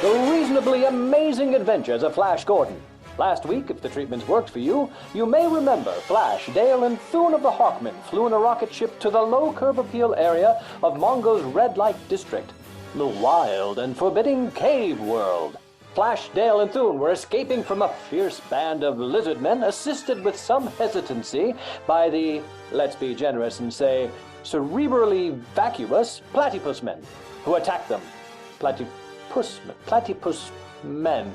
The reasonably amazing adventures of Flash Gordon. Last week, if the treatments worked for you, you may remember Flash, Dale, and Thune of the Hawkmen flew in a rocket ship to the low curb appeal area of Mongo's red light district, the wild and forbidding cave world. Flash, Dale, and Thune were escaping from a fierce band of lizard men, assisted with some hesitancy by the, let's be generous and say, cerebrally vacuous platypus men, who attacked them. Platypus men.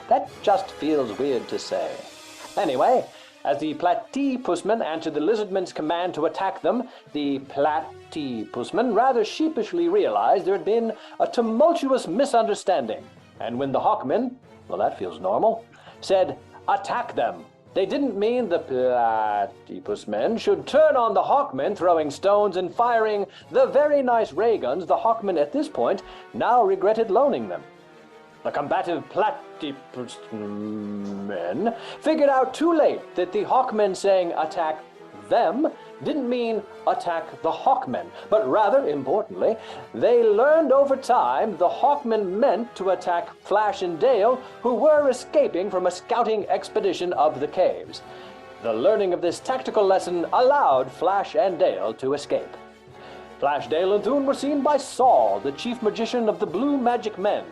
That just feels weird to say. Anyway, as the platypusmen answered the lizardmen's command to attack them, the platypusmen rather sheepishly realized there had been a tumultuous misunderstanding. And when the Hawkmen, well, that feels normal, said, "Attack them," they didn't mean the platypusmen should turn on the Hawkmen, throwing stones and firing the very nice ray guns the Hawkmen at this point now regretted loaning them. The combative platypus men figured out too late that the Hawkmen saying attack them didn't mean attack the Hawkmen, but rather, importantly, they learned over time the Hawkmen meant to attack Flash and Dale, who were escaping from a scouting expedition of the caves. The learning of this tactical lesson allowed Flash and Dale to escape. Flash, Dale, and Thune were seen by Saul, the chief magician of the Blue Magic Men.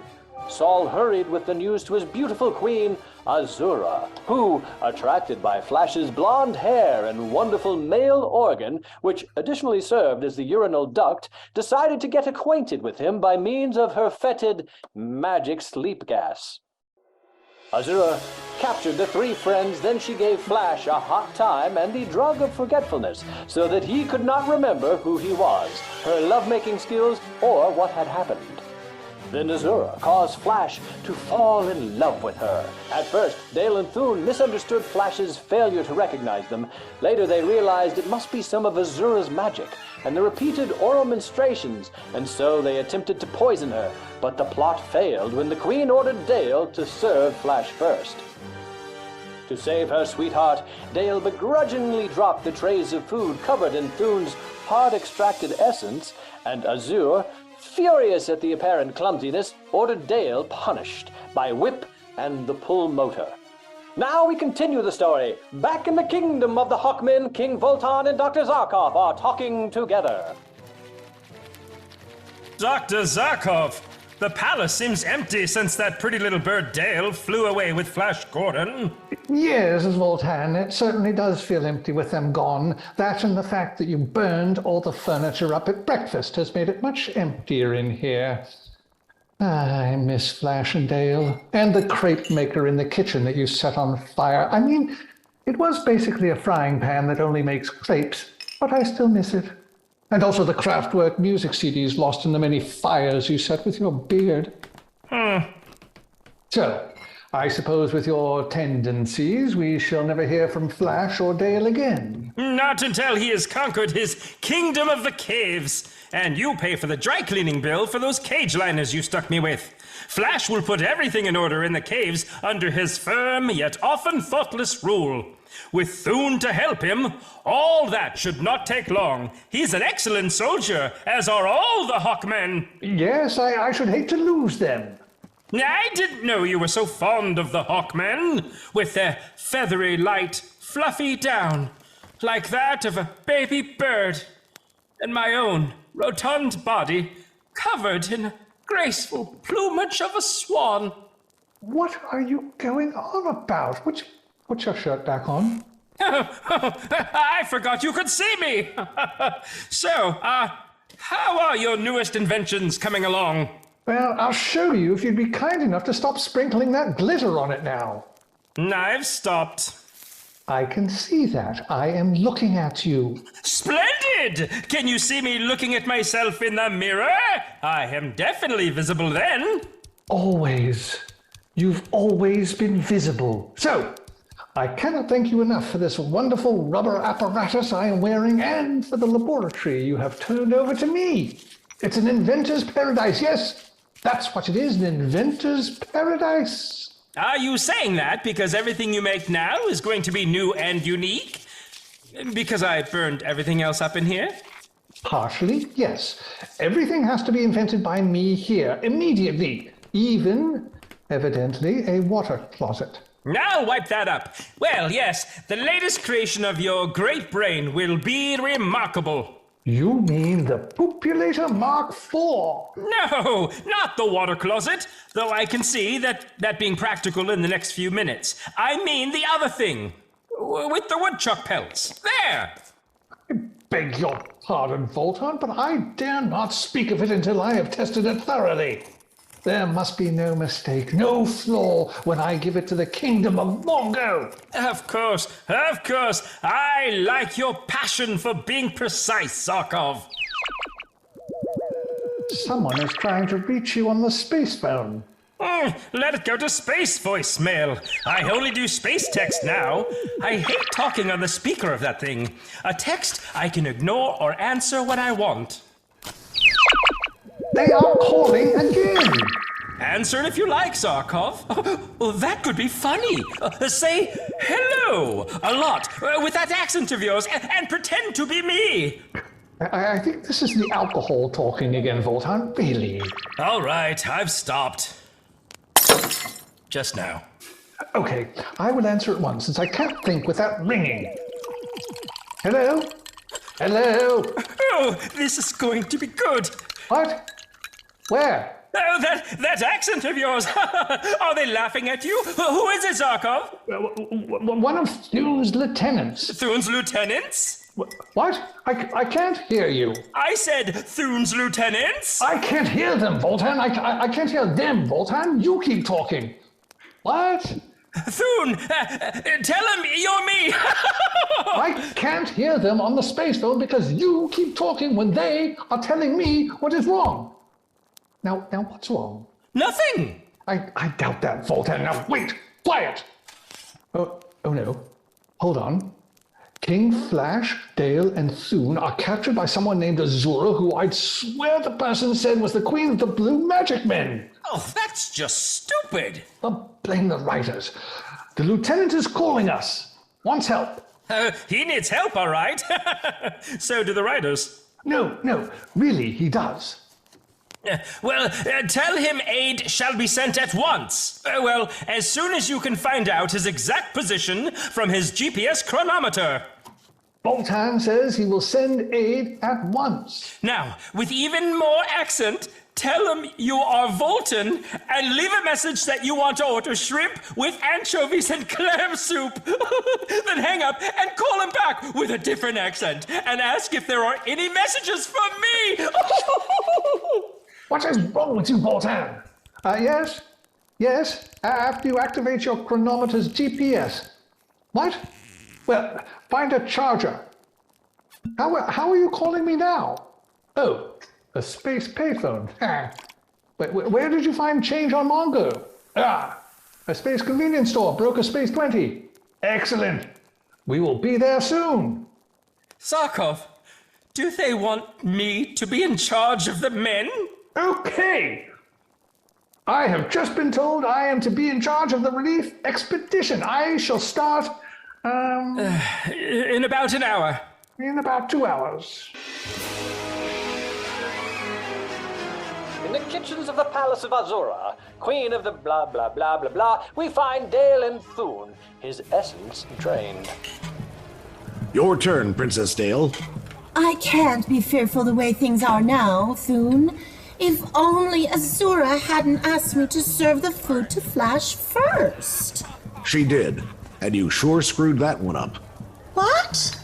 Saul hurried with the news to his beautiful queen, Azura, who, attracted by Flash's blonde hair and wonderful male organ, which additionally served as the urinal duct, decided to get acquainted with him by means of her fetid magic sleep gas. Azura captured the three friends, then she gave Flash a hot time and the drug of forgetfulness, so that he could not remember who he was, her lovemaking skills, or what had happened. Then Azura caused Flash to fall in love with her. At first, Dale and Thune misunderstood Flash's failure to recognize them. Later, they realized it must be some of Azura's magic and the repeated oral ministrations, and so they attempted to poison her. But the plot failed when the Queen ordered Dale to serve Flash first. To save her sweetheart, Dale begrudgingly dropped the trays of food covered in Thune's hard-extracted essence, and Azura, furious at the apparent clumsiness, ordered Dale punished by whip and the pull motor. Now we continue the story. Back in the kingdom of the Hawkmen, King Voltan and Dr. Zarkov are talking together. Dr. Zarkov, the palace seems empty since that pretty little bird Dale flew away with Flash Gordon. Yes, Voltan, it certainly does feel empty with them gone. That and the fact that you burned all the furniture up at breakfast has made it much emptier in here. I miss Flash and Dale, and the crepe maker in the kitchen that you set on fire. I mean, it was basically a frying pan that only makes crepes, but I still miss it. And also the Kraftwerk music CDs lost in the many fires you set with your beard. So, I suppose with your tendencies, we shall never hear from Flash or Dale again. Not until he has conquered his kingdom of the caves. And you pay for the dry cleaning bill for those cage liners you stuck me with. Flash will put everything in order in the caves under his firm yet often thoughtless rule. With Thune to help him, all that should not take long. He's an excellent soldier, as are all the Hawkmen. Yes, I should hate to lose them. I didn't know you were so fond of the Hawkmen, with their feathery, light, fluffy down, like that of a baby bird, and my own rotund body covered in a graceful plumage of a swan. What are you going on about? Put your shirt back on. I forgot you could see me. So, how are your newest inventions coming along? Well, I'll show you if you'd be kind enough to stop sprinkling that glitter on it now. I've stopped. I can see that. I am looking at you. Splendid! Can you see me looking at myself in the mirror? I am definitely visible then. Always. You've always been visible. So, I cannot thank you enough for this wonderful rubber apparatus I am wearing and for the laboratory you have turned over to me. It's an inventor's paradise, yes. That's what it is, an inventor's paradise. Are you saying that because everything you make now is going to be new and unique? Because I burned everything else up in here? Partially, yes. Everything has to be invented by me here, immediately. Even, evidently, a water closet. Now wipe that up. Well, yes, the latest creation of your great brain will be remarkable. You mean the Populator Mark IV? No, not the water closet, though I can see that being practical in the next few minutes. I mean the other thing, with the woodchuck pelts. There! I beg your pardon, Voltan, but I dare not speak of it until I have tested it thoroughly. There must be no mistake, no flaw when I give it to the kingdom of Mongo. Of course. I like your passion for being precise, Zarkov. Someone is trying to reach you on the space phone. Let it go to space voicemail. I only do space text now. I hate talking on the speaker of that thing. A text I can ignore or answer when I want. They are calling again. Answer it if you like, Zarkov. Oh, that could be funny. Say hello a lot with that accent of yours and pretend to be me. I think this is the alcohol talking again, Voltan. Really? All right, I've stopped. Just now. Okay, I will answer at once since I can't think without ringing. Hello? Hello? Oh, this is going to be good. What? Where? Oh, that accent of yours. Are they laughing at you? Who is it, Zarkov? One of Thune's lieutenants. Thune's lieutenants? What? I can't hear you. I said Thune's lieutenants. I can't hear them, Voltan. I can't hear them, Voltan. You keep talking. What? Thune, tell him you're me. I can't hear them on the space phone because you keep talking when they are telling me what is wrong. Now what's wrong? Nothing. I doubt that, Voltan. Now wait, quiet. Oh no. Hold on. King, Flash, Dale, and Thune are captured by someone named Azura, who I'd swear the person said was the Queen of the Blue Magic Men. Oh, that's just stupid. Well, blame the writers. The lieutenant is calling us. Wants help. He needs help, all right. So do the writers. No, really, he does. Well, tell him aid shall be sent at once. Well, as soon as you can find out his exact position from his GPS chronometer. Voltan says he will send aid at once. Now, with even more accent, tell him you are Voltan and leave a message that you want to order shrimp with anchovies and clam soup. Then hang up and call him back with a different accent and ask if there are any messages from me. What is wrong with you, Voltan? Yes. After you activate your chronometer's GPS. What? Well, find a charger. How are you calling me now? Oh, a space payphone. Where did you find change on Mongo? A space convenience store broke a space 20. Excellent. We will be there soon. Zarkov, do they want me to be in charge of the men? Okay. I have just been told I am to be in charge of the relief expedition. I shall start, in about an hour. In about 2 hours. In the kitchens of the palace of Azura, queen of the blah blah blah blah blah, we find Dale and Thune, his essence drained. Your turn, Princess Dale. I can't be fearful the way things are now, Thune. If only Azura hadn't asked me to serve the food to Flash first. She did, and you sure screwed that one up. What?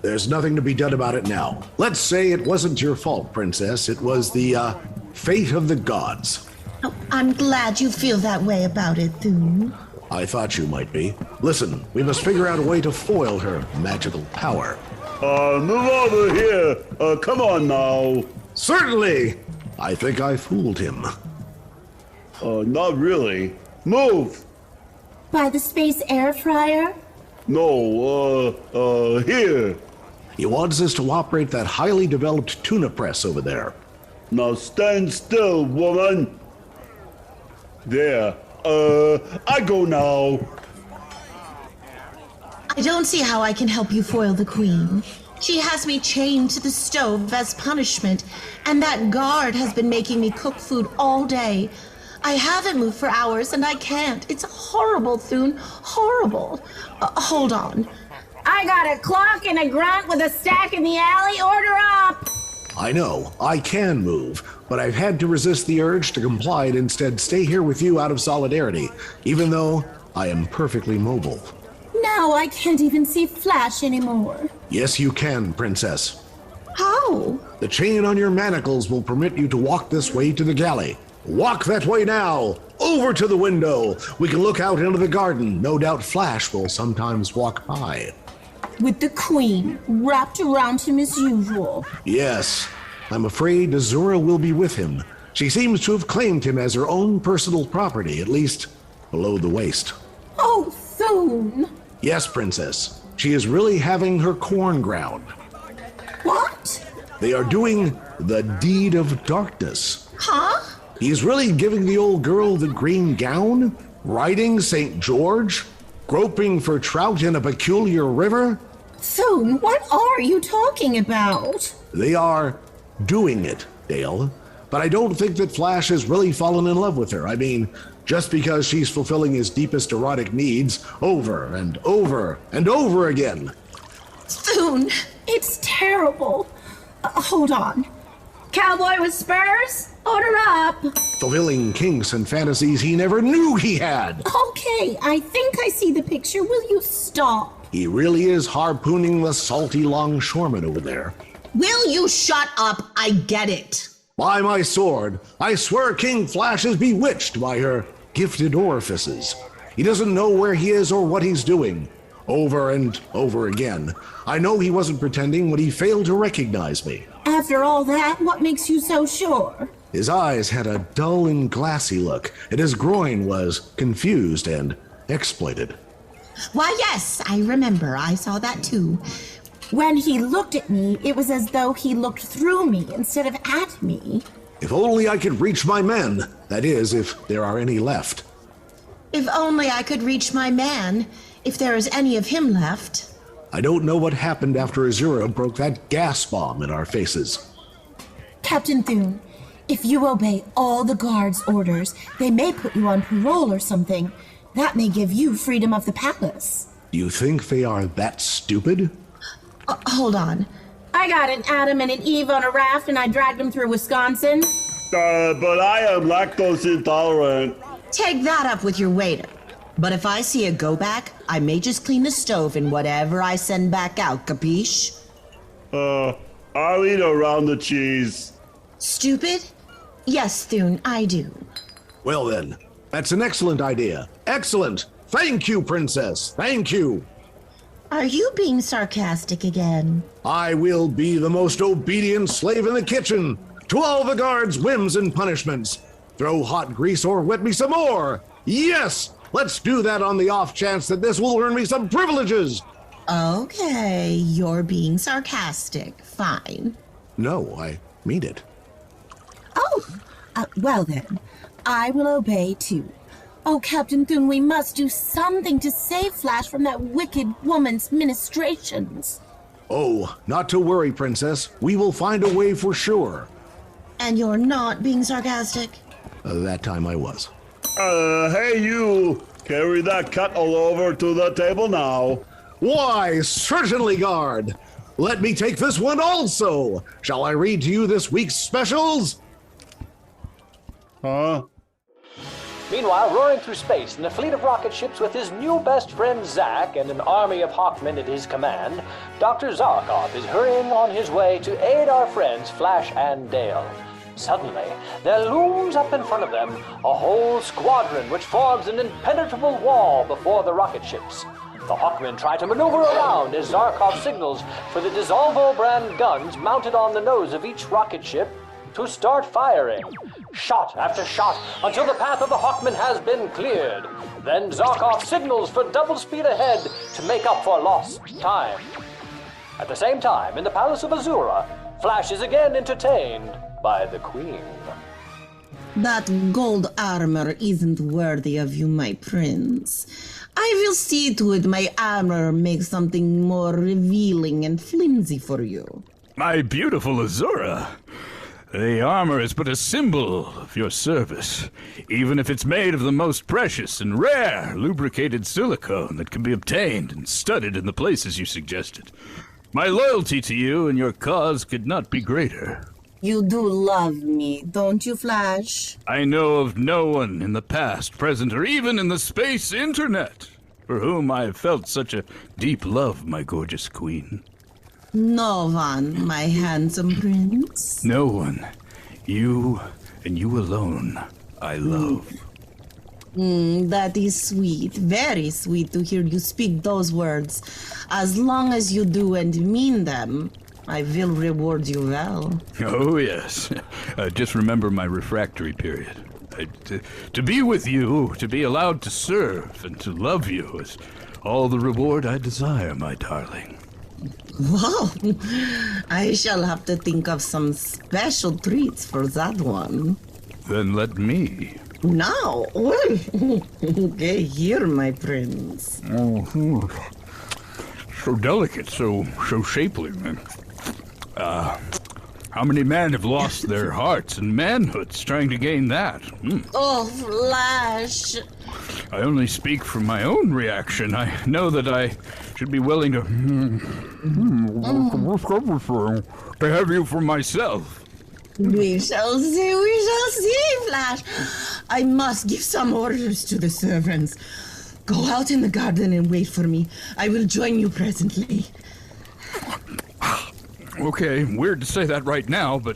There's nothing to be done about it now. Let's say it wasn't your fault, Princess. It was the, fate of the gods. Oh, I'm glad you feel that way about it, Thune. I thought you might be. Listen, we must figure out a way to foil her magical power. Move over here. Come on now. Certainly! I think I fooled him. Not really. Move! By the space air fryer? No, here. He wants us to operate that highly developed tuna press over there. Now stand still, woman. There. I go now. I don't see how I can help you foil the Queen. She has me chained to the stove as punishment, and that guard has been making me cook food all day. I haven't moved for hours, and I can't. It's horrible, Thune. Horrible. Hold on. I got a clock and a grunt with a stack in the alley. Order up! I know, I can move, but I've had to resist the urge to comply and instead stay here with you out of solidarity, even though I am perfectly mobile. Now I can't even see Flash anymore. Yes, you can, Princess. How? The chain on your manacles will permit you to walk this way to the galley. Walk that way now! Over to the window! We can look out into the garden. No doubt Flash will sometimes walk by. With the Queen wrapped around him as usual. Yes, I'm afraid Azura will be with him. She seems to have claimed him as her own personal property, at least below the waist. Oh, Thune! Yes, Princess. She is really having her corn ground. What? They are doing the deed of darkness. Huh? He's really giving the old girl the green gown, riding St. George, groping for trout in a peculiar river. Thune, what are you talking about? They are doing it, Dale. But I don't think that Flash has really fallen in love with her. I mean, just because she's fulfilling his deepest erotic needs over and over and over again. Thune, it's terrible. Hold on. Cowboy with spurs? Order up! Fulfilling kinks and fantasies he never knew he had. Okay, I think I see the picture. Will you stop? He really is harpooning the salty longshoreman over there. Will you shut up? I get it. By my sword, I swear King Flash is bewitched by her gifted orifices. He doesn't know where he is or what he's doing. Over and over again. I know he wasn't pretending when he failed to recognize me. After all that, what makes you so sure? His eyes had a dull and glassy look, and his groin was confused and exploited. Why, yes, I remember. I saw that too. When he looked at me, it was as though he looked through me instead of at me. If only I could reach my men. That is, if there are any left. If only I could reach my man, if there is any of him left. I don't know what happened after Azura broke that gas bomb in our faces. Captain Thune, if you obey all the guards' orders, they may put you on parole or something. That may give you freedom of the palace. You think they are that stupid? Hold on. I got an Adam and an Eve on a raft and I dragged them through Wisconsin. But I am lactose intolerant. Take that up with your waiter. But if I see a go-back, I may just clean the stove in whatever I send back out, capiche? I'll eat around the cheese. Stupid? Yes, Thune, I do. Well then, that's an excellent idea. Excellent! Thank you, Princess! Thank you! Are you being sarcastic again? I will be the most obedient slave in the kitchen to all the guards' whims and punishments. Throw hot grease or wet me some more! Yes! Let's do that on the off chance that this will earn me some privileges! Okay, you're being sarcastic. Fine. No, I mean it. Oh, well then, I will obey too. Oh, Captain Thune, we must do something to save Flash from that wicked woman's ministrations. Oh, not to worry, Princess. We will find a way for sure. And you're not being sarcastic? That time I was. Hey you! Carry that kettle over to the table now. Why, certainly, guard. Let me take this one also. Shall I read to you this week's specials? Huh? Meanwhile, roaring through space in a fleet of rocket ships with his new best friend Zack and an army of Hawkmen at his command, Dr. Zarkov is hurrying on his way to aid our friends Flash and Dale. Suddenly, there looms up in front of them a whole squadron which forms an impenetrable wall before the rocket ships. The Hawkmen try to maneuver around as Zarkov signals for the Dissolvo brand guns mounted on the nose of each rocket ship to start firing. Shot after shot until the path of the Hawkmen has been cleared. Then Zarkov signals for double speed ahead to make up for lost time. At the same time, in the palace of Azura, Flash is again entertained by the Queen. That gold armor isn't worthy of you, my prince. I will see to it my armor makes something more revealing and flimsy for you. My beautiful Azura. The armor is but a symbol of your service, even if it's made of the most precious and rare lubricated silicone that can be obtained and studded in the places you suggested. My loyalty to you and your cause could not be greater. You do love me, don't you, Flash? I know of no one in the past, present, or even in the space internet for whom I have felt such a deep love, my gorgeous queen. No one, my handsome prince. No one. You, and you alone, I love. That is sweet, very sweet to hear you speak those words. As long as you do and mean them, I will reward you well. Oh, yes. Just remember my refractory period. To be with you, to be allowed to serve, and to love you is all the reward I desire, my darling. Wow, I shall have to think of some special treats for that one. Then let me. Now? Okay, here, my prince. Oh, so delicate, so shapely. How many men have lost their hearts and manhoods trying to gain that? Oh, Flash. I only speak from my own reaction. I know that I should be willing to have you for myself. We shall see, Flash. I must give some orders to the servants. Go out in the garden and wait for me. I will join you presently. Okay, weird to say that right now, but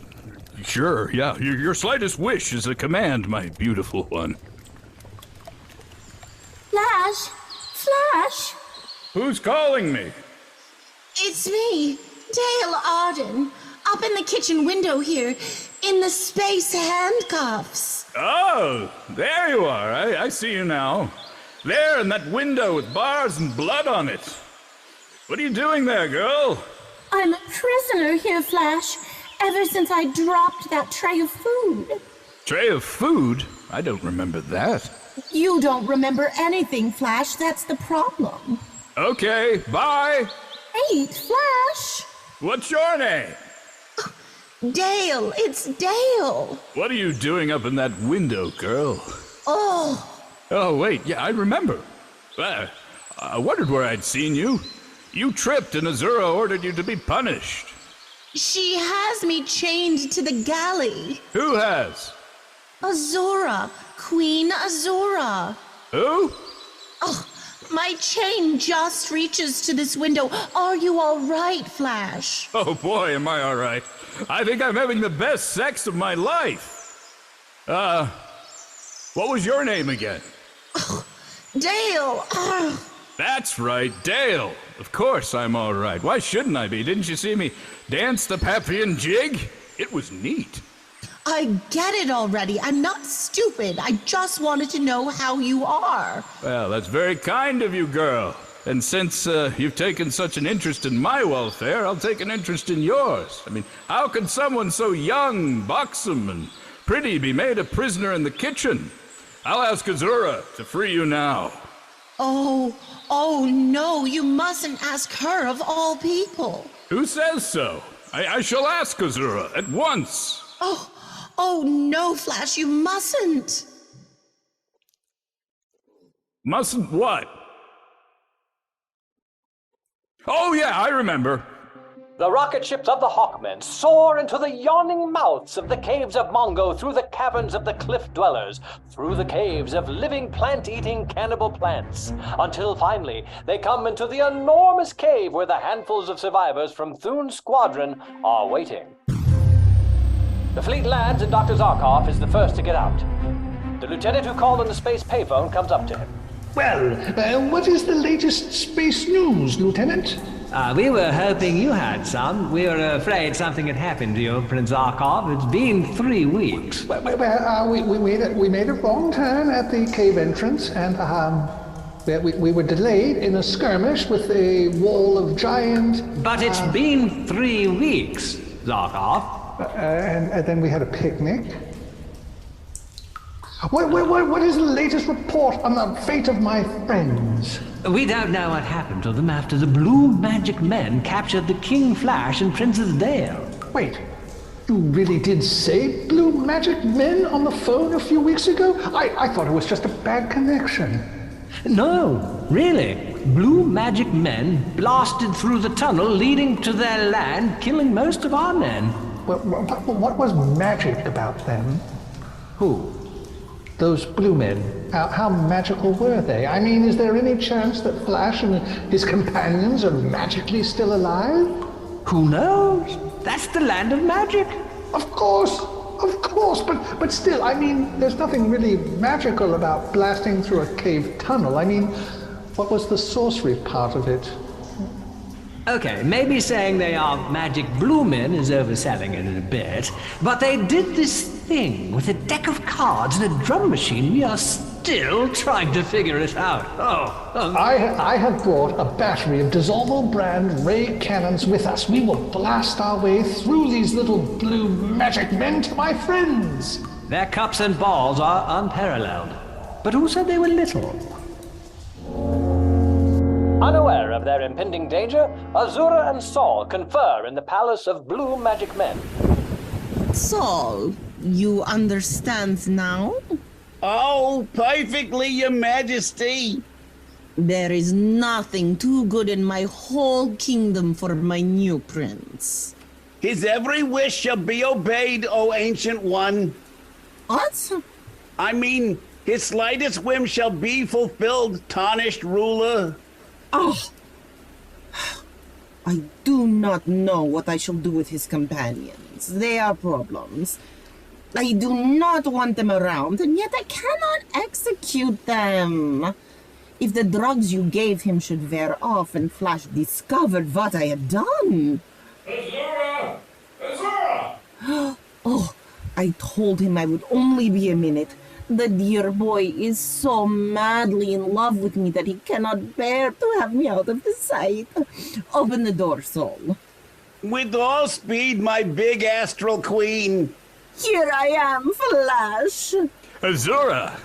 sure, yeah. Your slightest wish is a command, my beautiful one. Flash! Flash! Who's calling me? It's me, Dale Arden, up in the kitchen window here, in the space handcuffs. Oh, there you are. I see you now. There in that window with bars and blood on it. What are you doing there, girl? I'm a prisoner here, Flash, ever since I dropped that tray of food. Tray of food? I don't remember that. You don't remember anything, Flash. That's the problem. Okay, bye. Wait, Flash! What's your name? Dale, it's Dale. What are you doing up in that window, girl? Oh. Oh, wait, yeah, I remember. I wondered where I'd seen you. You tripped and Azura ordered you to be punished. She has me chained to the galley. Who has? Azura. Queen Azura. Who? Oh, my chain just reaches to this window. Are you all right, Flash? Oh boy, am I all right. I think I'm having the best sex of my life. What was your name again? Oh, Dale. That's right, Dale. Of course I'm all right. Why shouldn't I be? Didn't you see me dance the Paphian jig? It was neat. I get it already. I'm not stupid. I just wanted to know how you are. Well, that's very kind of you, girl. And since you've taken such an interest in my welfare, I'll take an interest in yours. I mean, how could someone so young, buxom, and pretty be made a prisoner in the kitchen? I'll ask Azura to free you now. Oh no, you mustn't ask her of all people. Who says so? I shall ask Azura at once. Oh no, Flash, you mustn't. Mustn't what? Oh yeah, I remember. The rocket ships of the Hawkmen soar into the yawning mouths of the caves of Mongo, through the caverns of the cliff dwellers, through the caves of living plant-eating cannibal plants, until finally they come into the enormous cave where the handfuls of survivors from Thune's squadron are waiting. The fleet lands and Dr. Zarkov is the first to get out. The lieutenant who called on the space payphone comes up to him. Well, what is the latest space news, Lieutenant? We were hoping you had some. We were afraid something had happened to you, Prince Zarkov. It's been 3 weeks. We made a wrong turn at the cave entrance, and we were delayed in a skirmish with a wall of giant... But it's been 3 weeks, Zarkov. And then we had a picnic. What is the latest report on the fate of my friends? We don't know what happened to them after the blue magic men captured the King Flash and Princess Dale. Wait, you really did say blue magic men on the phone a few weeks ago? I thought it was just a bad connection. No, really. Blue magic men blasted through the tunnel leading to their land, killing most of our men. What was magic about them? Who? Those blue men. How magical were they? I mean, is there any chance that Flash and his companions are magically still alive? Who knows? That's the land of magic. Of course, but still, I mean, there's nothing really magical about blasting through a cave tunnel. I mean, what was the sorcery part of it? Okay, maybe saying they are magic blue men is overselling it a bit, but they did this thing with a deck of cards and a drum machine. We are still trying to figure it out. I have brought a battery of Dissolvo brand ray cannons with us. We will blast our way through these little blue magic men to my friends. Their cups and balls are unparalleled. But who said they were little? Unaware of their impending danger, Azura and Saul confer in the palace of blue magic men. Saul, you understand now? Oh, perfectly, Your Majesty. There is nothing too good in my whole kingdom for my new prince. His every wish shall be obeyed, O Ancient One. What? I mean, his slightest whim shall be fulfilled, tarnished ruler. Oh, I do not know what I shall do with his companions. They are problems. I do not want them around, and yet I cannot execute them. If the drugs you gave him should wear off and Flash discovered what I had done. Azura! Azura! Oh, I told him I would only be a minute. The dear boy is so madly in love with me that he cannot bear to have me out of his sight. Open the door, Saul. With all speed, my big astral queen. Here I am, Flash. Azura!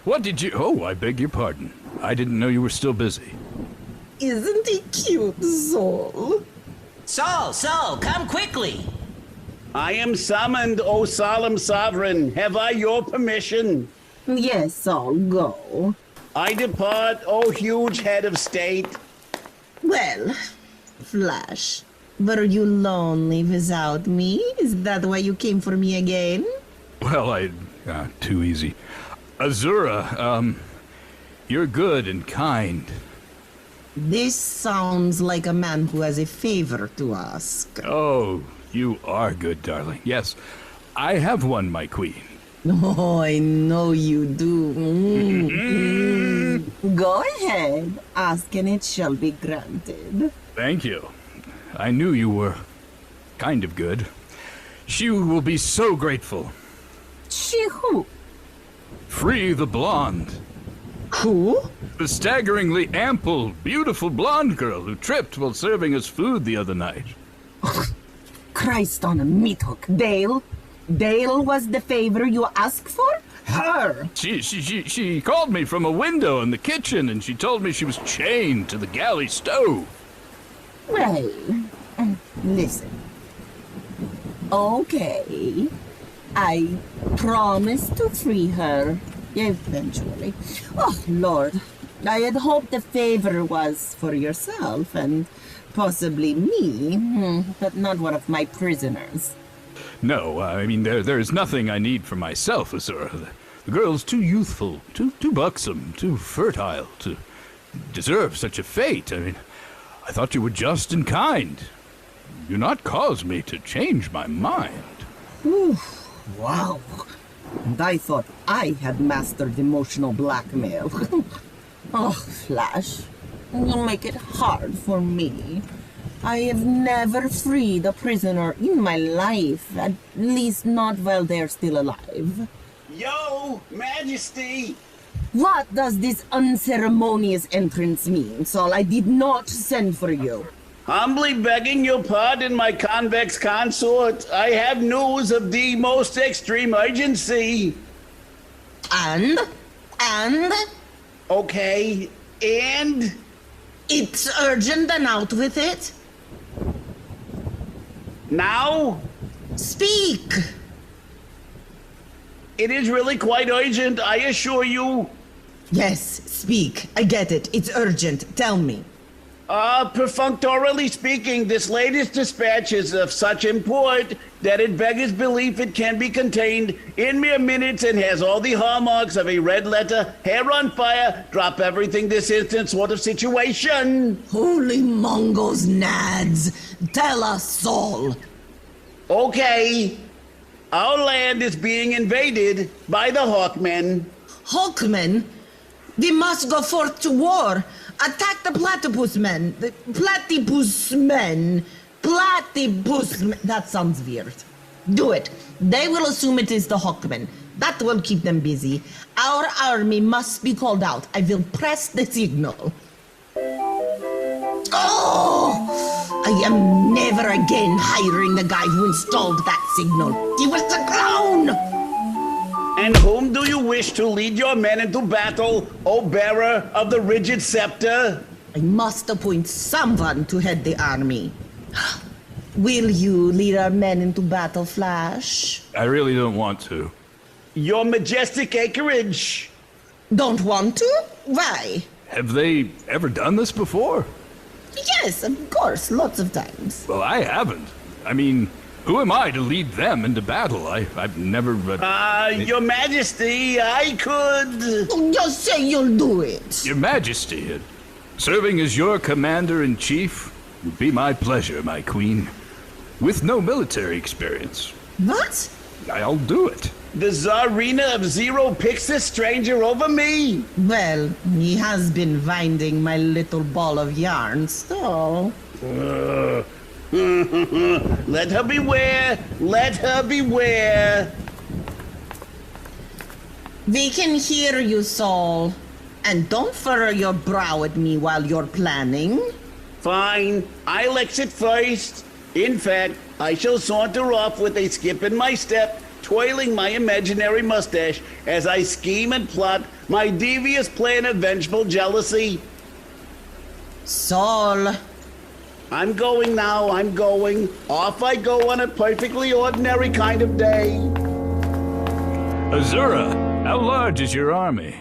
What did you... Oh, I beg your pardon. I didn't know you were still busy. Isn't he cute, Saul? Saul, come quickly. I am summoned, O solemn sovereign. Have I your permission? Yes, Saul, go. I depart, O huge head of state. Well, Flash, were you lonely without me? Is that why you came for me again? Well, too easy. Azura, you're good and kind. This sounds like a man who has a favor to ask. Oh, you are good, darling. Yes, I have one, my queen. Oh, I know you do. Go ahead, ask and it shall be granted. Thank you. I knew you were kind of good. She will be so grateful. She who? Free the blonde. Who? The staggeringly ample, beautiful blonde girl who tripped while serving us food the other night. Christ on a meat hook. Dale? Dale was the favor you asked for? Her! She called me from a window in the kitchen and she told me she was chained to the galley stove. Well, listen. Okay. I promise to free her. Eventually. Oh, Lord. I had hoped the favor was for yourself and possibly me, but not one of my prisoners. No, I mean, there's nothing I need for myself, Azura. The girl's too youthful, too buxom, too fertile to deserve such a fate. I mean, I thought you were just and kind. You not cause me to change my mind. Ooh, wow. And I thought I had mastered emotional blackmail. Oh, Flash, you make it hard for me. I have never freed a prisoner in my life, at least not while they're still alive. Yo, Majesty! What does this unceremonious entrance mean, Saul? I did not send for you. Humbly begging your pardon, my convex consort. I have news of the most extreme urgency. And? Okay, and? It's urgent and out with it. Now? Speak! It is really quite urgent, I assure you. Yes, speak. I get it. It's urgent. Tell me. Perfunctorily speaking, this latest dispatch is of such import that it beggars belief it can be contained in mere minutes and has all the hallmarks of a red letter, hair on fire, drop everything this instant sort of situation. Holy Mongos nads. Tell us, Saul. Okay. Our land is being invaded by the Hawkmen. Hawkmen? We must go forth to war. Attack the platypus men. The platypus men. That sounds weird. Do it. They will assume it is the Hawkmen. That will keep them busy. Our army must be called out. I will press the signal. Oh! I am never again hiring the guy who installed that signal. He was a clown! And whom do you wish to lead your men into battle, O bearer of the rigid scepter? I must appoint someone to head the army. Will you lead our men into battle, Flash? I really don't want to. Your majestic acreage. Don't want to? Why? Have they ever done this before? Yes, of course, lots of times. Well, I haven't. I mean, who am I to lead them into battle? I've never... Your Majesty, I could... Just say you'll do it. Your Majesty, serving as your commander-in-chief would be my pleasure, my queen. With no military experience. What? I'll do it. The Tsarina of Zero picks this stranger over me? Well, he has been winding my little ball of yarn, so... Let her beware! Let her beware! We can hear you, Saul. And don't furrow your brow at me while you're planning. Fine. I'll exit first. In fact, I shall saunter off with a skip in my step, twirling my imaginary mustache as I scheme and plot my devious plan of vengeful jealousy. Saul. I'm going now, I'm going. Off I go on a perfectly ordinary kind of day. Azura, how large is your army?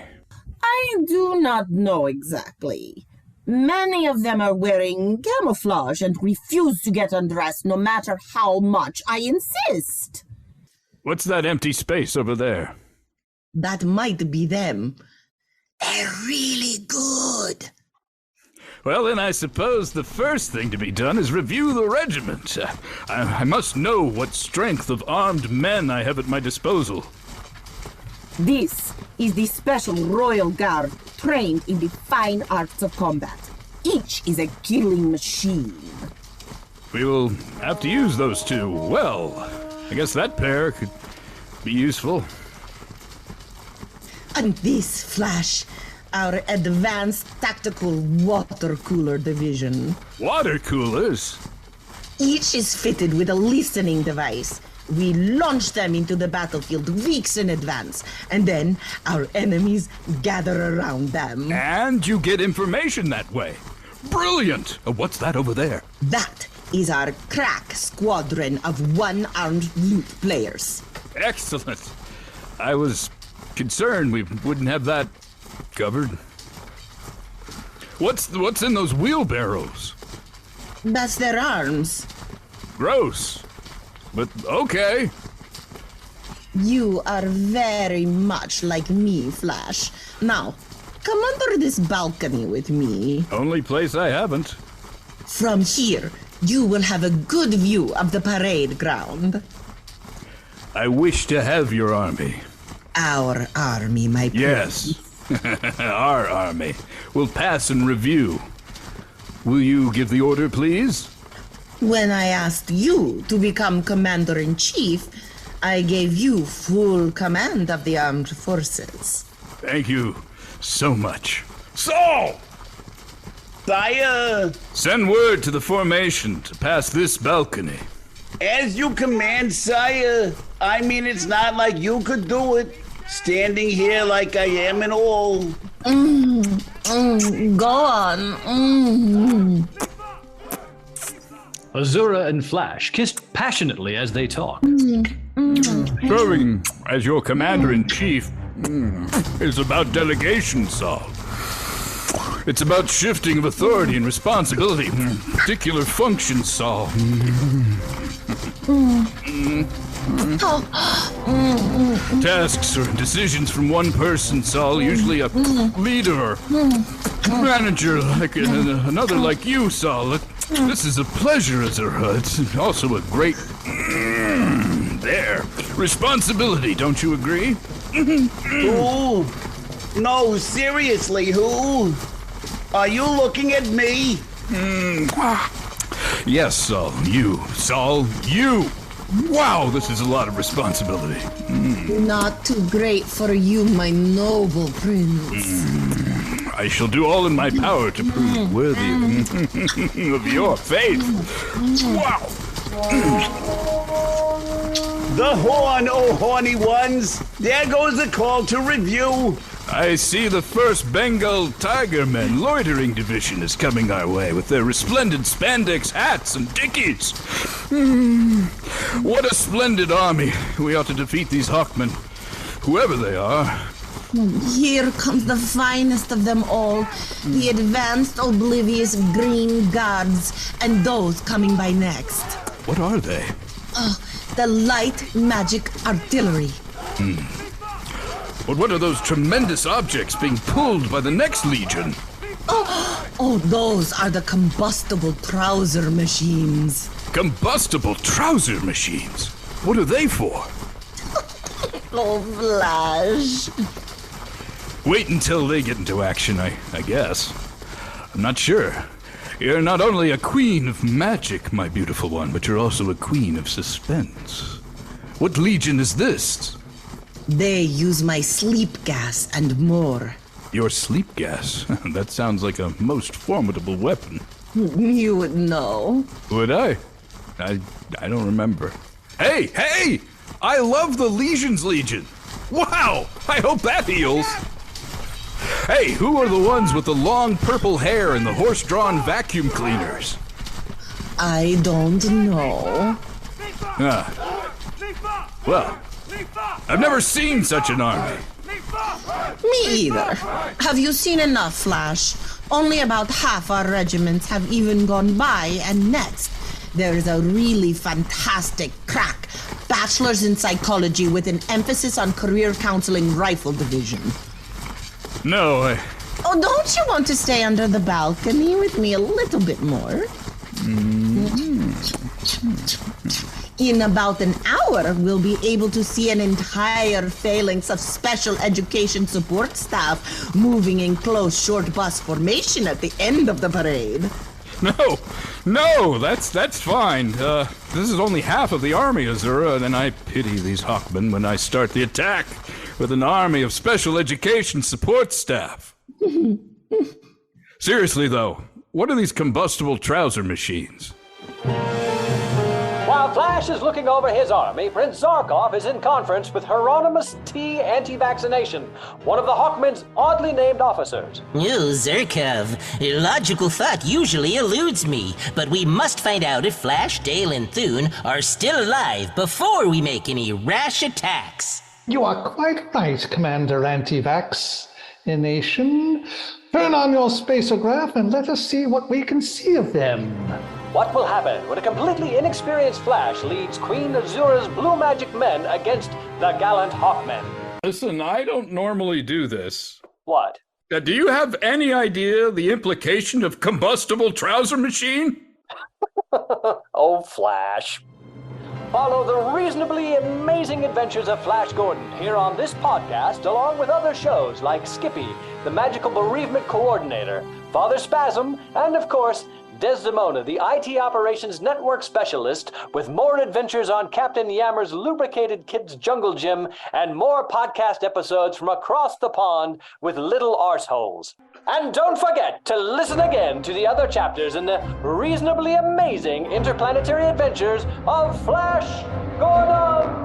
I do not know exactly. Many of them are wearing camouflage and refuse to get undressed no matter how much I insist. What's that empty space over there? That might be them. They're really good. Well, then I suppose the first thing to be done is review the regiment. I must know what strength of armed men I have at my disposal. This is the Special Royal Guard trained in the fine arts of combat. Each is a killing machine. We will have to use those two. Well, I guess that pair could be useful. And this, Flash, our advanced tactical water cooler division. Water coolers? Each is fitted with a listening device. We launch them into the battlefield weeks in advance, and then our enemies gather around them. And you get information that way. Brilliant! What's that over there? That is our crack squadron of one-armed loot players. Excellent. I was concerned we wouldn't have that covered. What's in those wheelbarrows? That's their arms. Gross. But okay. You are very much like me, Flash. Now, come under this balcony with me. Only place I haven't. From here, you will have a good view of the parade ground. I wish to have your army. Our army, my prince. Yes. Our army. We'll pass and review. Will you give the order, please? When I asked you to become commander-in-chief, I gave you full command of the armed forces. Thank you so much. Saul! Sire! Send word to the formation to pass this balcony. As you command, sire. I mean, it's not like you could do it. standing here like I am and all. Go on. Azura and Flash kissed passionately as they talked. Serving as your commander-in-chief is about delegation, Saul. It's about shifting of authority and responsibility, particular functions, Saul. Tasks or decisions from one person, Saul, usually a leader or manager like another like you, Saul. This is a pleasure, Azura. It's also a great responsibility, don't you agree? Who? No, seriously, who? Are you looking at me? Yes, Saul, you. Saul, you. Wow, this is a lot of responsibility. Not too great for you, my noble prince. I shall do all in my power to prove worthy of your faith. Wow. The horn, oh horny ones. There goes the call to review. I see the first Bengal Tiger Men loitering division is coming our way with their resplendent spandex hats and dickies. What a splendid army. We ought to defeat these Hawkmen, whoever they are. Here comes the finest of them all, the advanced oblivious green guards, and those coming by next. What are they? The light magic artillery. But what are those tremendous objects being pulled by the next legion? Oh, those are the combustible trouser machines. Combustible trouser machines? What are they for? Oh, Flash. Wait until they get into action, I guess. I'm not sure. You're not only a queen of magic, my beautiful one, but you're also a queen of suspense. What legion is this? They use my sleep gas and more. Your sleep gas? That sounds like a most formidable weapon. You would know. Would I? I don't remember. Hey! I love the Legion's Legion! Wow! I hope that heals! Hey, who are the ones with the long purple hair and the horse-drawn vacuum cleaners? I don't know. Well, I've never seen such an army. Me either. Have you seen enough, Flash? Only about half our regiments have even gone by, and next, there is a really fantastic crack bachelor's in psychology with an emphasis on career counseling rifle division. No, Oh, don't you want to stay under the balcony with me a little bit more? In about an hour, we'll be able to see an entire phalanx of special education support staff moving in close short bus formation at the end of the parade. No, that's fine. This is only half of the army, Azura, and I pity these Hawkmen when I start the attack with an army of special education support staff. Seriously, though, what are these combustible trouser machines? While Flash is looking over his army, Prince Zarkov is in conference with Hieronymus T. Anti-Vaccination, one of the Hawkmen's oddly named officers. Oh, Zarkov. Logical thought usually eludes me, but we must find out if Flash, Dale, and Thune are still alive before we make any rash attacks. You are quite right, Commander Anti-Vaccination. Turn on your spacograph and let us see what we can see of them. What will happen when a completely inexperienced Flash leads Queen Azura's blue magic men against the gallant Hawkmen? Listen, I don't normally do this. What? Do you have any idea the implication of combustible trouser machine? Oh, Flash. Follow the reasonably amazing adventures of Flash Gordon here on this podcast, along with other shows like Skippy, the Magical Bereavement Coordinator, Father Spasm, and of course, Desdemona, the IT Operations Network Specialist, with more adventures on Captain Yammer's lubricated kids' jungle gym and more podcast episodes from across the pond with little arseholes. And don't forget to listen again to the other chapters in the reasonably amazing interplanetary adventures of Flash Gordon!